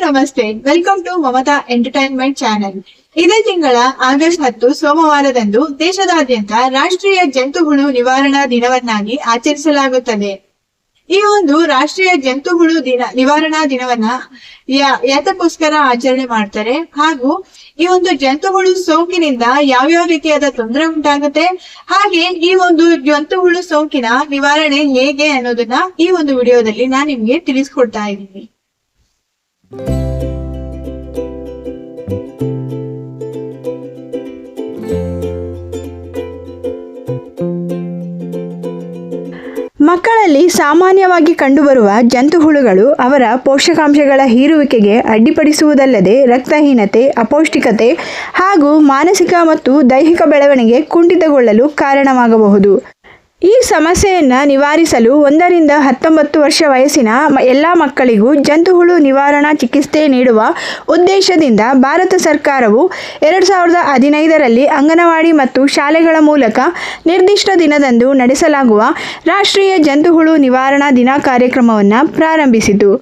ನಮಸ್ತೆ, welcome to Mamata entertainment channel. ಇದೇ ತಿಂಗಳ ಆಗಸ್ಟ್ 10 ಸೋಮವಾರದಂದು ದೇಶದಾದ್ಯಂತ ರಾಷ್ಟ್ರೀಯ ಜಂತುಹುಳು ನಿವಾರಣಾ ದಿನವನ್ನಾಗಿ ಆಚರಿಸಲಾಗುತ್ತದೆ. ಈ ಒಂದು ರಾಷ್ಟ್ರೀಯ ಜಂತುಹುಳು ನಿವಾರಣಾ ದಿನವನ್ನ ಯಾತಕ್ಕೋಸ್ಕರ ಆಚರಣೆ ಮಾಡ್ತಾರೆ ಹಾಗೂ ಈ ಒಂದು ಜಂತುಹುಳು ಸೋಂಕಿನಿಂದ ಯಾವ್ಯಾವ ರೀತಿಯಾದ ತೊಂದರೆ ಉಂಟಾಗುತ್ತೆ, ಹಾಗೆ ಈ ಒಂದು ಜಂತುಹುಳು ಸೋಂಕಿನ ನಿವಾರಣೆ ಹೇಗೆ ಅನ್ನೋದನ್ನ ಈ ಒಂದು ವಿಡಿಯೋದಲ್ಲಿ ನಾನು ನಿಮ್ಗೆ ತಿಳಿಸ್ಕೊಡ್ತಾ ಇದ್ದೀನಿ. ಮಕ್ಕಳಲ್ಲಿ ಸಾಮಾನ್ಯವಾಗಿ ಕಂಡುಬರುವ ಜಂತುಹುಳುಗಳು ಅವರ ಪೋಷಕಾಂಶಗಳ ಹೀರುವಿಕೆಗೆ ಅಡ್ಡಿಪಡಿಸುವುದಲ್ಲದೆ ರಕ್ತಹೀನತೆ, ಅಪೌಷ್ಟಿಕತೆ ಹಾಗೂ ಮಾನಸಿಕ ಮತ್ತು ದೈಹಿಕ ಬೆಳವಣಿಗೆ ಕುಂಠಿತಗೊಳ್ಳಲು ಕಾರಣವಾಗಬಹುದು. ಈ ಸಮಸ್ಯೆಯನ್ನು ನಿವಾರಿಸಲು 1 ರಿಂದ 19 ವರ್ಷ ವಯಸ್ಸಿನ ಎಲ್ಲ ಮಕ್ಕಳಿಗೂ ಜಂತುಹುಳು ನಿವಾರಣಾ ಚಿಕಿತ್ಸೆ ನೀಡುವ ಉದ್ದೇಶದಿಂದ ಭಾರತ ಸರ್ಕಾರವು 2015ರಲ್ಲಿ ಅಂಗನವಾಡಿ ಮತ್ತು ಶಾಲೆಗಳ ಮೂಲಕ ನಿರ್ದಿಷ್ಟ ದಿನದಂದು ನಡೆಸಲಾಗುವ ರಾಷ್ಟ್ರೀಯ ಜಂತುಹುಳು ನಿವಾರಣಾ ದಿನ ಕಾರ್ಯಕ್ರಮವನ್ನು ಪ್ರಾರಂಭಿಸಿತು.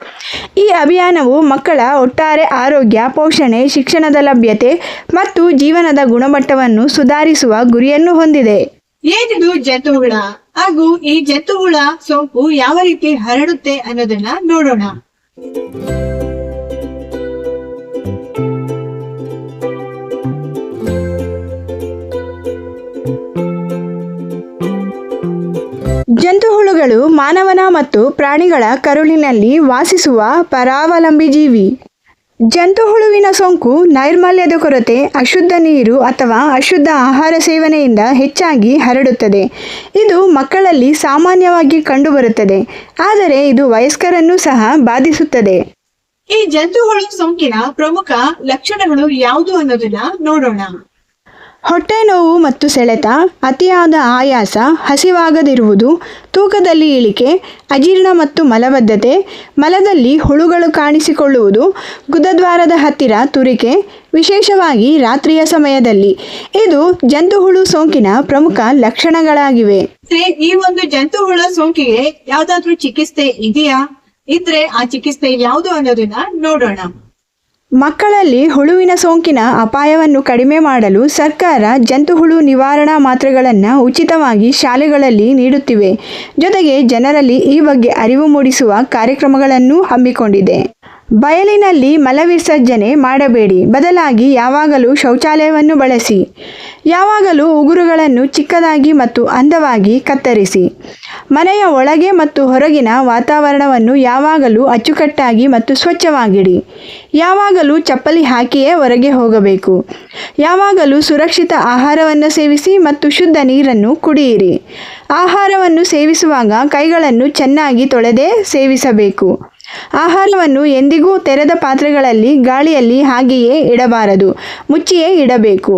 ಈ ಅಭಿಯಾನವು ಮಕ್ಕಳ ಒಟ್ಟಾರೆ ಆರೋಗ್ಯ, ಪೋಷಣೆ, ಶಿಕ್ಷಣದ ಲಭ್ಯತೆ ಮತ್ತು ಜೀವನದ ಗುಣಮಟ್ಟವನ್ನು ಸುಧಾರಿಸುವ ಗುರಿಯನ್ನು ಹೊಂದಿದೆ. ಏನಿದು ಜಂತುಹುಳ ಹಾಗೂ ಈ ಜಂತುಹುಳ ಸೋಂಕು ಯಾವ ರೀತಿ ಹರಡುತ್ತೆ ಅನ್ನೋದನ್ನ ನೋಡೋಣ. ಜಂತುಹುಳುಗಳು ಮಾನವನ ಮತ್ತು ಪ್ರಾಣಿಗಳ ಕರುಳಿನಲ್ಲಿ ವಾಸಿಸುವ ಪರಾವಲಂಬಿ ಜೀವಿ. ಜಂತುಹುಳುವಿನ ಸೋಂಕು ನೈರ್ಮಲ್ಯದ ಕೊರತೆ, ಅಶುದ್ಧ ನೀರು ಅಥವಾ ಅಶುದ್ಧ ಆಹಾರ ಸೇವನೆಯಿಂದ ಹೆಚ್ಚಾಗಿ ಹರಡುತ್ತದೆ. ಇದು ಮಕ್ಕಳಲ್ಲಿ ಸಾಮಾನ್ಯವಾಗಿ ಕಂಡುಬರುತ್ತದೆ, ಆದರೆ ಇದು ವಯಸ್ಕರನ್ನು ಸಹ ಬಾಧಿಸುತ್ತದೆ. ಈ ಜಂತುಹುಳು ಸೋಂಕಿನ ಪ್ರಮುಖ ಲಕ್ಷಣಗಳು ಯಾವುದು ಅನ್ನೋದನ್ನ ನೋಡೋಣ. ಹೊಟ್ಟೆ ನೋವು ಮತ್ತು ಸೆಳೆತ, ಅತಿಯಾದ ಆಯಾಸ, ಹಸಿವಾಗದಿರುವುದು, ತೂಕದಲ್ಲಿ ಇಳಿಕೆ, ಅಜೀರ್ಣ ಮತ್ತು ಮಲಬದ್ಧತೆ, ಮಲದಲ್ಲಿ ಹುಳುಗಳು ಕಾಣಿಸಿಕೊಳ್ಳುವುದು, ಗುದದ್ವಾರದ ಹತ್ತಿರ ತುರಿಕೆ, ವಿಶೇಷವಾಗಿ ರಾತ್ರಿಯ ಸಮಯದಲ್ಲಿ. ಇದು ಜಂತುಹುಳು ಸೋಂಕಿನ ಪ್ರಮುಖ ಲಕ್ಷಣಗಳಾಗಿವೆ. ಈ ಒಂದು ಜಂತುಹುಳ ಸೋಂಕಿಗೆ ಯಾವ್ದಾದ್ರೂ ಚಿಕಿತ್ಸೆ ಇದೆಯಾ? ಇದ್ರೆ ಆ ಚಿಕಿತ್ಸೆ ಯಾವುದು ಅನ್ನೋದನ್ನ ನೋಡೋಣ. ಮಕ್ಕಳಲ್ಲಿ ಹುಳುವಿನ ಸೋಂಕಿನ ಅಪಾಯವನ್ನು ಕಡಿಮೆ ಮಾಡಲು ಸರ್ಕಾರ ಜಂತುಹುಳು ನಿವಾರಣಾ ಮಾತ್ರೆಗಳನ್ನು ಉಚಿತವಾಗಿ ಶಾಲೆಗಳಲ್ಲಿ ನೀಡುತ್ತಿವೆ. ಜೊತೆಗೆ ಜನರಲ್ಲಿ ಈ ಬಗ್ಗೆ ಅರಿವು ಮೂಡಿಸುವ ಕಾರ್ಯಕ್ರಮಗಳನ್ನು ಹಮ್ಮಿಕೊಂಡಿದೆ. ಬಯಲಿನಲ್ಲಿ ಮಲವಿಸರ್ಜನೆ ಮಾಡಬೇಡಿ, ಬದಲಾಗಿ ಯಾವಾಗಲೂ ಶೌಚಾಲಯವನ್ನು ಬಳಸಿ. ಯಾವಾಗಲೂ ಉಗುರುಗಳನ್ನು ಚಿಕ್ಕದಾಗಿ ಮತ್ತು ಅಂದವಾಗಿ ಕತ್ತರಿಸಿ. ಮನೆಯ ಒಳಗೆ ಮತ್ತು ಹೊರಗಿನ ವಾತಾವರಣವನ್ನು ಯಾವಾಗಲೂ ಅಚ್ಚುಕಟ್ಟಾಗಿ ಮತ್ತು ಸ್ವಚ್ಛವಾಗಿಡಿ. ಯಾವಾಗಲೂ ಚಪ್ಪಲಿ ಹಾಕಿಯೇ ಹೊರಗೆ ಹೋಗಬೇಕು. ಯಾವಾಗಲೂ ಸುರಕ್ಷಿತ ಆಹಾರವನ್ನು ಸೇವಿಸಿ ಮತ್ತು ಶುದ್ಧ ನೀರನ್ನು ಕುಡಿಯಿರಿ. ಆಹಾರವನ್ನು ಸೇವಿಸುವಾಗ ಕೈಗಳನ್ನು ಚೆನ್ನಾಗಿ ತೊಳೆದೇ ಸೇವಿಸಬೇಕು. ಆಹಾರವನ್ನು ಎಂದಿಗೂ ತೆರೆದ ಪಾತ್ರೆಗಳಲ್ಲಿ ಗಾಳಿಯಲ್ಲಿ ಹಾಗೆಯೇ ಇಡಬಾರದು, ಮುಚ್ಚಿಯೇ ಇಡಬೇಕು.